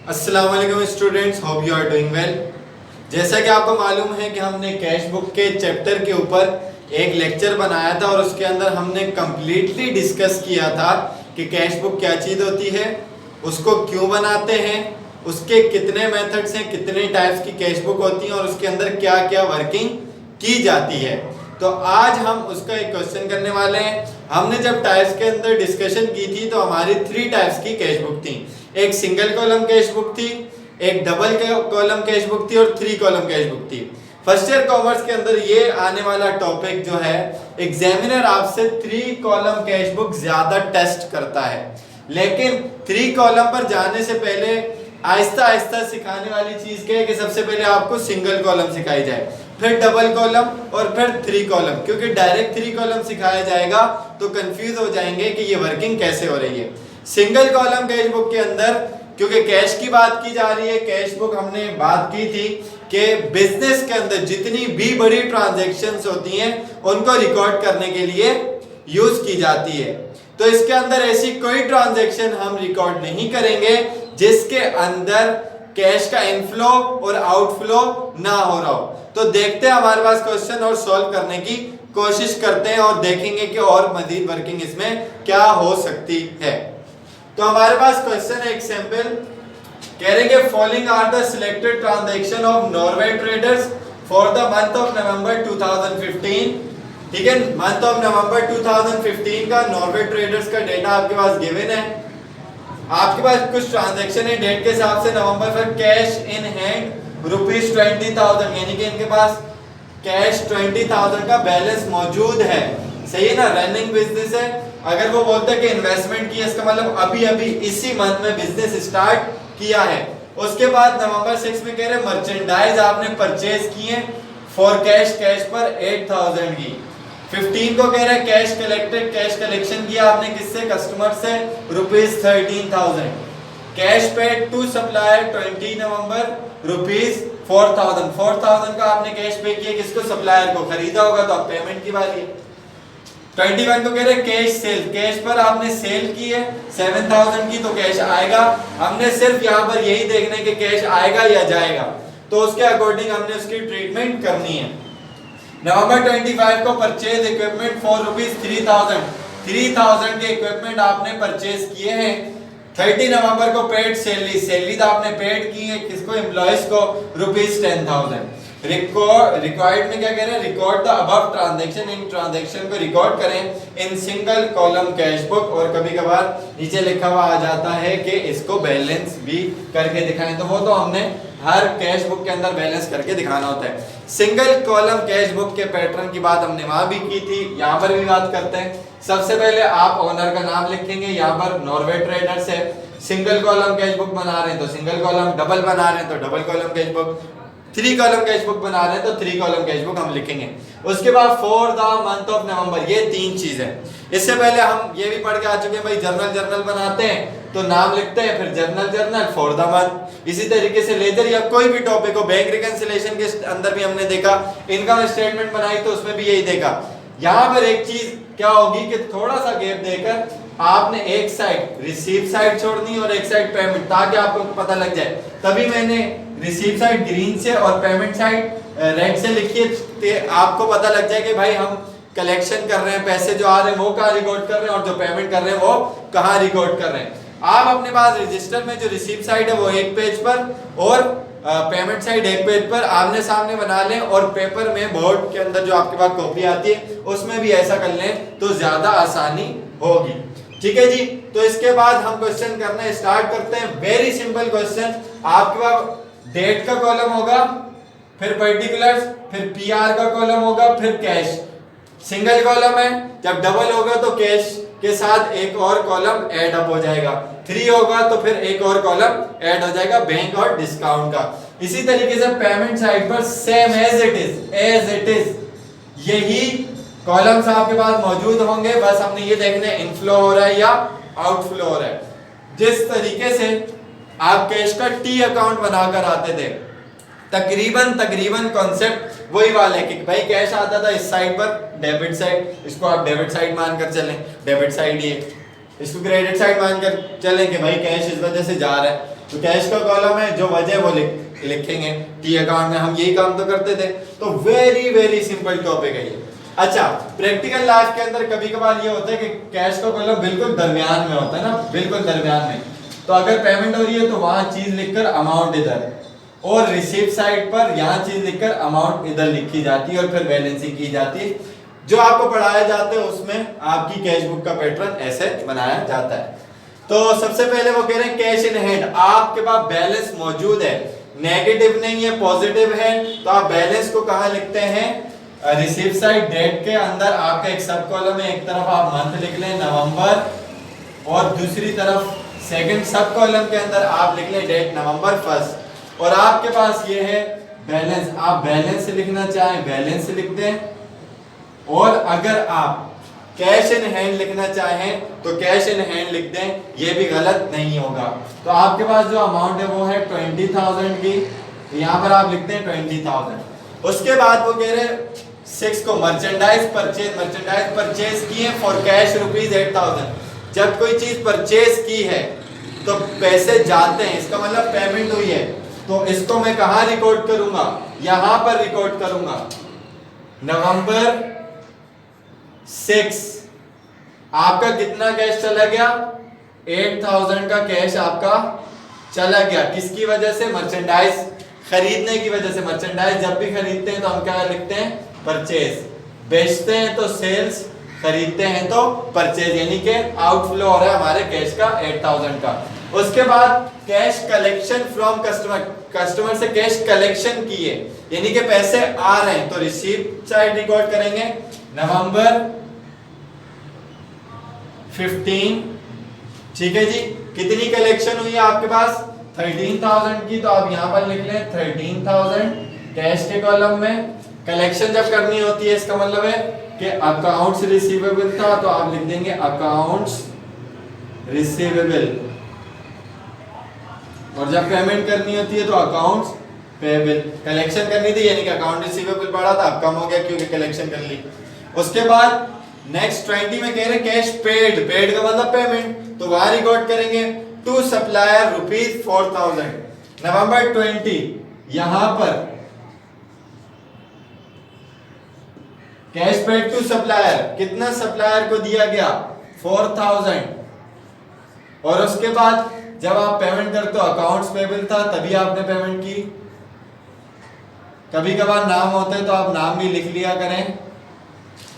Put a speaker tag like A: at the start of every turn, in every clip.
A: अस्सलाम वालेकुम students, hope you are doing well. जैसा कि आपको मालूम है कि हमने कैश बुक के चैप्टर के ऊपर एक लेक्चर बनाया था और उसके अंदर हमने कम्प्लीटली डिस्कस किया था कि कैश बुक क्या चीज़ होती है, उसको क्यों बनाते हैं, उसके कितने मेथड्स हैं, कितने टाइप्स की कैश बुक होती हैं और उसके अंदर क्या क्या वर्किंग की जाती है। तो आज हम उसका एक क्वेश्चन करने वाले हैं। हमने जब टाइप्स के अंदर डिस्कशन की थी तो हमारी 3 टाइप्स की कैश बुक थी। एक सिंगल कॉलम कैश बुक थी, एक डबल कॉलम कैश बुक थी और 3 कॉलम कैश बुक थी। फर्स्ट ईयर कॉमर्स के अंदर ये आने वाला टॉपिक जो है, एग्जामिनर आपसे 3 कॉलम कैश बुक ज्यादा टेस्ट करता है, लेकिन 3 कॉलम पर जाने से पहले आहिस्ता आहिस्ता सिखाने वाली चीज क्या है कि सबसे पहले आपको सिंगल कॉलम सिखाई जाए, फिर डबल कॉलम और फिर 3 कॉलम, क्योंकि डायरेक्ट 3 कॉलम सिखाया जाएगा तो कंफ्यूज हो जाएंगे कि ये वर्किंग कैसे हो रही है। सिंगल कॉलम कैश बुक के अंदर क्योंकि कैश की बात की जा रही है, कैश बुक हमने बात की थी कि बिजनेस के अंदर जितनी भी बड़ी ट्रांजैक्शंस होती हैं उनको रिकॉर्ड करने के लिए यूज की जाती है। तो इसके अंदर ऐसी कोई ट्रांजैक्शन हम रिकॉर्ड नहीं करेंगे जिसके अंदर कैश का इनफ्लो और आउटफ्लो ना हो रहा हो। तो देखते हैं हमारे पास क्वेश्चन और सॉल्व करने की कोशिश करते हैं और देखेंगे कि और मजीद वर्किंग इसमें क्या हो सकती है। तो हमारे पास क्वेश्चन है, एक सैंपल कह रहे हैं following are the selected transaction of Norway traders for the month of November 2015। ठीक है, मंथ ऑफ नवंबर 2015 का नॉर्वे ट्रेडर्स का डेटा आपके पास गिवन है। आपके पास कुछ ट्रांजैक्शन है डेट के हिसाब से नवंबर पर। कैश इन हैंड ₹20,000, यानी कि इनके पास कैश 20,000 का बैलेंस मौजूद है। सही है ना, रनिंग बिजनेस है। अगर वो बोलते हैं कि इन्वेस्टमेंट किया, इसका मतलब अभी अभी इसी मंथ में बिजनेस स्टार्ट किया है। उसके बाद नवंबर 6 में कह रहे मर्चेंडाइज आपने परचेज किए फॉर कैश, कैश पर 8,000 की। 15 को कह रहे हैं कैश कलेक्टेड, कैश कलेक्शन किया आपने किससे, कस्टमर से, ₹13,000। कैश पेड टू सप्लायर 20 नवंबर ₹4,000 का आपने कैश पे किया किसको, सप्लायर को। खरीदा होगा तो अब पेमेंट की बारी है। 21 को कह रहे कैश सेल, कैश पर आपने सेल की है 7,000 की, तो कैश आएगा। हमने सिर्फ यहाँ पर यही देखना है कि कैश आएगा या जाएगा, तो उसके अकॉर्डिंग हमने उसकी ट्रीटमेंट करनी है। नवंबर 25 को परचेज इक्विपमेंट फॉर ₹3,000, 3,000 के इक्विपमेंट आपने परचेज किए हैं। 30 नवंबर को पेड सैलरी, सैलरी तो आपने पेड की है किसको, एम्प्लॉइज को, ₹10,000। रिकॉर्ड में क्या कह रहे हैं, record the above transaction, in transaction को रिकॉर्ड करें in single column cash book. और कभी कभार नीचे लिखा हुआ आ जाता है कि इसको बैलेंस भी करके दिखाएं, तो वो तो हमने हर कैश बुक के अंदर बैलेंस करके दिखाना होता है। सिंगल कॉलम कैश बुक के पैटर्न की बात हमने वहां भी की थी, यहाँ पर भी बात करते हैं। सबसे पहले आप ओनर का नाम लिखेंगे, यहाँ पर नॉर्वे ट्रेडर्स है। सिंगल कॉलम कैश बुक बना रहे हैं तो सिंगल कॉलम, डबल बना रहे हैं तो double column cash book, 3 column cash book बना रहे हैं तो 3 कॉलम कैश बुक हम लिखेंगे। उसके बाद फॉर द मंथ ऑफ नवंबर, ये 3 चीज है। इससे पहले हम ये भी पढ़ के आ चुके हैं भाई, जर्नल बनाते हैं तो नाम लिखते हैं, फिर जर्नल फॉर द मंथ। इसी तरीके से लेजर या कोई भी टॉपिक हो, बैंक रिकंसिलिएशन के अंदर भी हमने देखा, इनकम स्टेटमेंट बनाई तो उसमें भी यही देखा। यहाँ पर एक चीज क्या होगी कि थोड़ा सा गैप देकर आपने एक साइड रिसीव साइड छोड़नी और एक साइड पेमेंट, ताकि आपको पता लग जाए। तभी मैंने रिसीव साइड ग्रीन से और पेमेंट साइड रेड से लिखी है, आपको पता लग जाए कि भाई हम कलेक्शन कर रहे हैं, पैसे जो आ रहे हैं वो कहाँ रिकॉर्ड कर रहे हैं और जो पेमेंट कर रहे हैं वो कहाँ रिकॉर्ड कर रहे हैं। आप अपने पास रजिस्टर में जो रिसीव साइड है वो एक पेज पर और पेमेंट साइड एक पेज पर आमने सामने बना लें, और पेपर में बोर्ड के अंदर जो आपके पास कॉपी आती है उसमें भी ऐसा कर लें तो ज्यादा आसानी होगी। ठीक है जी, तो इसके बाद हम क्वेश्चन करना स्टार्ट करते हैं। Very simple question. आपके पास डेट का कॉलम होगा, फिर पर्टिकुलर्स, फिर पीआर का कॉलम होगा, फिर कैश। सिंगल कॉलम है, जब डबल होगा तो कैश के साथ एक और कॉलम ऐड अप हो जाएगा, 3 होगा तो फिर एक और कॉलम ऐड हो जाएगा बैंक और डिस्काउंट का। इसी तरीके से पेमेंट साइड पर सेम एज इट इज यही कॉलम्स आपके पास मौजूद होंगे, बस हमने ये देखना है इनफ्लो हो रहा है या आउटफ्लो हो रहा है। जिस तरीके से आप कैश का टी अकाउंट बनाकर आते थे, तकरीबन कॉन्सेप्ट वही वाले कि भाई कैश आता था इस साइड पर, डेबिट साइड, इसको आप डेबिट साइड मानकर चलें, डेबिट साइड ये, इसको क्रेडिट साइड मानकर चलें कि भाई कैश इस वजह से जा रहा है। तो कैश का कॉलम है, जो वजह वो लिखेंगे। टी अकाउंट में हम यही काम तो करते थे। तो वेरी वेरी सिंपल टॉपिक है ये। अच्छा, प्रैक्टिकल लाइफ के अंदर कभी कभार ये होता है कि कैश का कॉलम बिल्कुल दरमियान में होता है ना, बिल्कुल दरमियान में। तो अगर पेमेंट हो रही है तो वहां चीज लिखकर अमाउंट इधर, और रिसीप्ट साइड पर यहाँ चीज लिखकर अमाउंट इधर लिखी जाती है और फिर बैलेंसिंग की जाती है। जो आपको पढ़ाया जाता है उसमें आपकी कैश बुक का पैटर्न ऐसे बनाया जाता है। तो सबसे पहले वो कह रहे हैं कैश इन हैंड, आपके पास बैलेंस मौजूद है, नेगेटिव नहीं है पॉजिटिव है, तो आप बैलेंस को कहां लिखते हैं, रिसीप्ट साइड डेट के अंदर आपका एक सब कॉलम है, एक तरफ आप मंथ लिख लें नवंबर, और दूसरी तरफ सेकंड सब कॉलम के अंदर आप लिख लें डेट नवंबर 1, और आपके पास ये है बैलेंस, आप बैलेंस लिखना चाहें बैलेंस लिख दें, और अगर आप कैश इन हैंड लिखना चाहें तो कैश इन हैंड लिख दें, ये भी गलत नहीं होगा। तो आपके पास जो अमाउंट है वो है 20,000 की, तो यहाँ पर आप लिखते हैं 20,000। उसके बाद वो कह रहे हैं 6 को मर्चेंडाइज परचेज किए फॉर कैश ₹8,000। जब कोई चीज परचेज की है तो पैसे जाते हैं, इसका मतलब पेमेंट हुई है, तो इसको मैं कहां रिकॉर्ड करूंगा, यहां पर रिकॉर्ड करूंगा नवंबर 6। आपका कितना कैश चला गया, 8,000 का कैश आपका चला गया, किसकी वजह से, मर्चेंडाइज खरीदने की वजह से। मर्चेंडाइज जब भी खरीदते हैं तो हम क्या लिखते हैं, परचेज, बेचते हैं तो सेल्स, खरीदते हैं तो परचेज, यानी कि आउटफ्लो हो रहा है हमारे कैश का 8,000 का। उसके बाद cash collection from customer, customer से कैश कलेक्शन किए, यानी कि पैसे आ रहे हैं, तो रिसीप्ट साइड रिकॉर्ड करेंगे नवंबर 15। ठीक है जी, कितनी कलेक्शन हुई है आपके पास, 13,000 की, तो आप यहां पर लिख लें 13,000 कैश के कॉलम में। कलेक्शन जब करनी होती है इसका मतलब है कि अकाउंट्स रिसीवेबल था, तो आप लिख देंगे अकाउंट्स रिसीवेबल, और जब पेमेंट करनी होती है तो अकाउंट्स पेबल। कलेक्शन करनी थी यानी कि अकाउंट रिसीवेबल बढ़ा था, अब कम हो गया क्योंकि कलेक्शन कर ली। उसके बाद नेक्स्ट 20 में कह रहे हैं कैश पेड, पेड का मतलब पेमेंट, तो वहां रिकॉर्ड करेंगे टू सप्लायर ₹4,000 नवंबर 20। यहां पर कैश पेड टू सप्लायर, कितना सप्लायर को दिया गया, 4,000। और उसके बाद जब आप पेमेंट करते हो अकाउंट्स पेबल था तभी आपने पेमेंट की। कभी कभार नाम होते हैं तो आप नाम भी लिख लिया करें,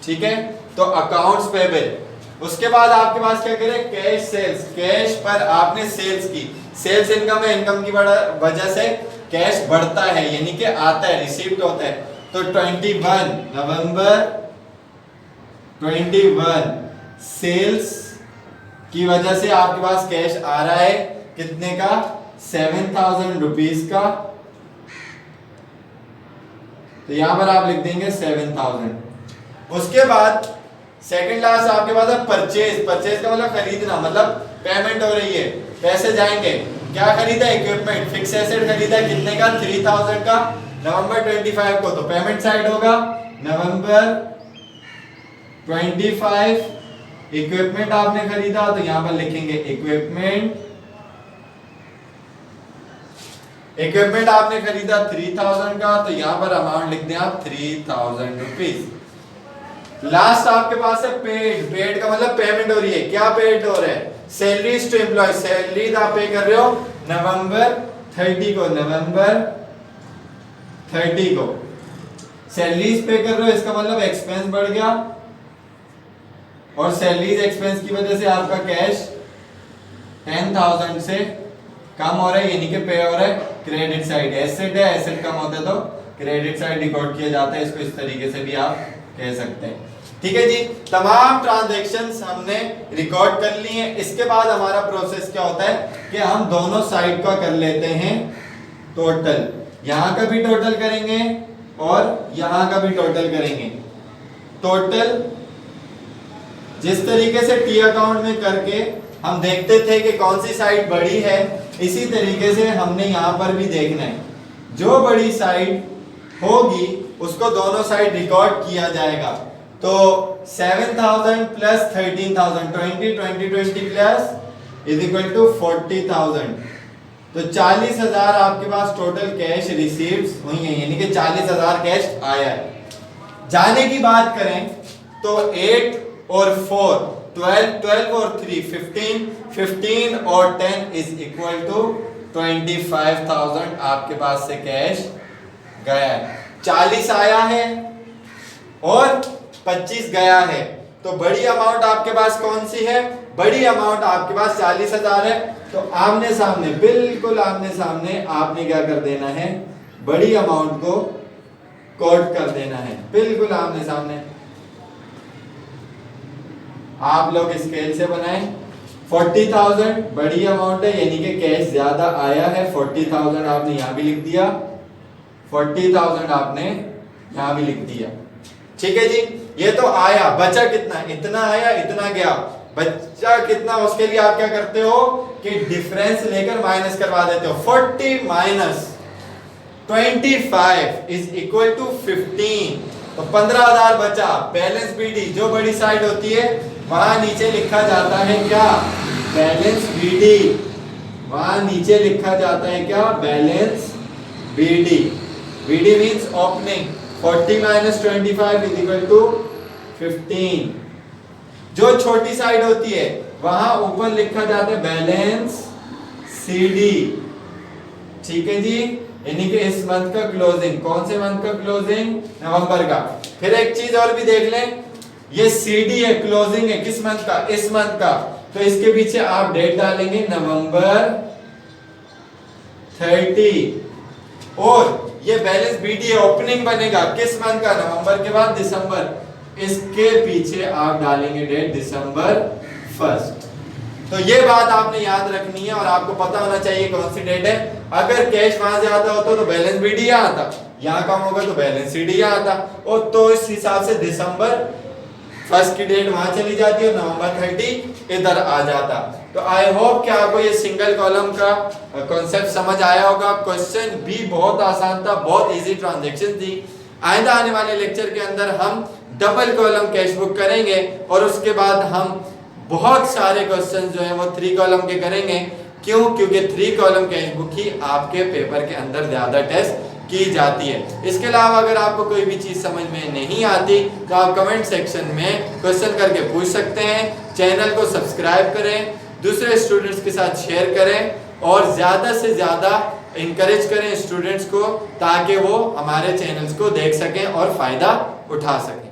A: ठीक है, तो अकाउंट्स पेबल। उसके बाद आपके पास क्या करें, कैश सेल्स, कैश पर आपने सेल्स की, सेल्स इनकम है, इनकम की वजह से कैश बढ़ता है यानी कि आता है, रिसीव्ड होता है। तो 21 नवंबर 21 सेल्स की वजह से आपके पास कैश आ रहा है, कितने का, 7,000 रुपीस का, तो यहां पर आप लिख देंगे 7,000। उसके बाद सेकंड लास्ट आपके पास है परचेज, परचेज का मतलब खरीदना, मतलब पेमेंट हो रही है, पैसे जाएंगे, क्या खरीदा, इक्विपमेंट, फिक्स एसेट खरीदा, कितने का, 3,000 का नवंबर 25 को, तो पेमेंट साइड होगा नवंबर 25। इक्विपमेंट आपने खरीदा तो यहां पर लिखेंगे इक्विपमेंट, इक्विपमेंट आपने खरीदा 3,000 का, तो यहां पर अमाउंट लिख दें आप 3,000 रुपीज। लास्ट आपके पास है पेड, पेड का मतलब पेमेंट हो रही है, क्या पेड हो रहा है, सैलरीज टू एम्प्लॉय, सैलरीज आप पे कर रहे हो नवंबर 30 को, नवंबर 30 को सैलरीज पे कर रहे हो, इसका मतलब एक्सपेंस बढ़ गया, और सैलरीज एक्सपेंस की वजह से आपका कैश 10,000 से कम हो रहा है, यानी कि पे हो रहा है क्रेडिट साइड। एसेट है, एसेट कम होता है तो क्रेडिट साइड रिकॉर्ड किया जाता है, इसको इस तरीके से भी आप कह सकते हैं। ठीक है जी, तमाम ट्रांजैक्शंस हमने रिकॉर्ड कर ली हैं। इसके बाद हमारा प्रोसेस क्या होता है कि हम दोनों साइड का कर लेते हैं टोटल, यहां का भी टोटल करेंगे और यहां का भी टोटल करेंगे। टोटल जिस तरीके से टी अकाउंट में करके हम देखते थे कि कौन सी साइड बड़ी है, इसी तरीके से हमने यहां पर भी देखना है, जो बड़ी साइड होगी उसको दोनों साइड रिकॉर्ड किया जाएगा। तो 7,000 plus 13,000, 20 plus is equal to 40,000। तो 40,000 आपके पास टोटल कैश रिसीव्स हुई है, यानी कि 40,000 कैश आया है। जाने की बात करें तो 8 और 4 12, 12 और 3 15, 15 और 10 इज इक्वल टू 25,000 आपके पास से कैश गया है। 40 आया है और 25 गया है, तो बड़ी अमाउंट आपके पास कौन सी है? बड़ी अमाउंट आपके पास 40,000 है। तो आमने सामने, बिल्कुल आमने सामने आपने क्या कर देना है? बड़ी अमाउंट को कोट कर देना है, बिल्कुल आमने सामने। आप लोग स्केल से बनाएं। 40,000 बड़ी अमाउंट है, यानी कि कैश ज्यादा आया है। 40,000 आपने यहां भी लिख दिया, 40,000 आपने यहां भी लिख दिया। ठीक है जी, ये तो आया। बचा कितना? इतना आया, इतना गया। बचा कितना? उसके लिए आप क्या करते हो कि डिफरेंस लेकर माइनस करवा देते हो। 40 माइनस 25 इज इक्वल टू 15। तो 15,000 बचा। बैलेंस बीडी, जो बड़ी साइड होती है वहां नीचे लिखा जाता है क्या? Balance BD. वहां नीचे लिखा जाता है क्या? Balance BD. BD means opening. 40 minus 25 is equal to 15। जो छोटी साइड होती है वहां ऊपर लिखा जाता है बैलेंस सीडी। ठीक है जी, यानी कि इस मंथ का क्लोजिंग। कौन से मंथ का क्लोजिंग? नवंबर का। फिर एक चीज और भी देख लें, ये सीडी है, क्लोजिंग है किस मंथ का? इस मंथ का। तो इसके पीछे आप डेट डालेंगे नवंबर 30। और ये बैलेंस बीडी है, ओपनिंग बनेगा किस मंथ का? नवंबर के बाद दिसंबर। इसके पीछे आप डालेंगे डेट दिसंबर 1। तो ये बात आपने याद रखनी है और आपको पता होना चाहिए कौन सी डेट है। अगर कैश वहां से आता होता तो बैलेंस बीडी यहाँ आता, यहाँ कम होगा तो बैलेंस सीडी यहाँ आता। और तो इस हिसाब से दिसंबर 1 की डेट वहां चली जाती है और नवंबर 30 इधर आ जाता। तो आई होप कि आपको ये सिंगल कॉलम का कॉन्सेप्ट समझ आया होगा। क्वेश्चन भी बहुत आसान था, बहुत इजी ट्रांजैक्शन थी। आइंदा आने वाले लेक्चर के अंदर हम डबल कॉलम कैश बुक करेंगे और उसके बाद हम बहुत सारे क्वेश्चन जो है वो 3 कॉलम के करेंगे। क्यों? क्योंकि 3 कॉलम कैश बुक ही आपके पेपर के अंदर ज्यादा टेस्ट की जाती है। इसके अलावा अगर आपको कोई भी चीज समझ में नहीं आती तो आप कमेंट सेक्शन में क्वेश्चन करके पूछ सकते हैं। चैनल को सब्सक्राइब करें, दूसरे स्टूडेंट्स के साथ शेयर करें और ज्यादा से ज्यादा इंकरेज करें स्टूडेंट्स को, ताकि वो हमारे चैनल्स को देख सकें और फायदा उठा सकें।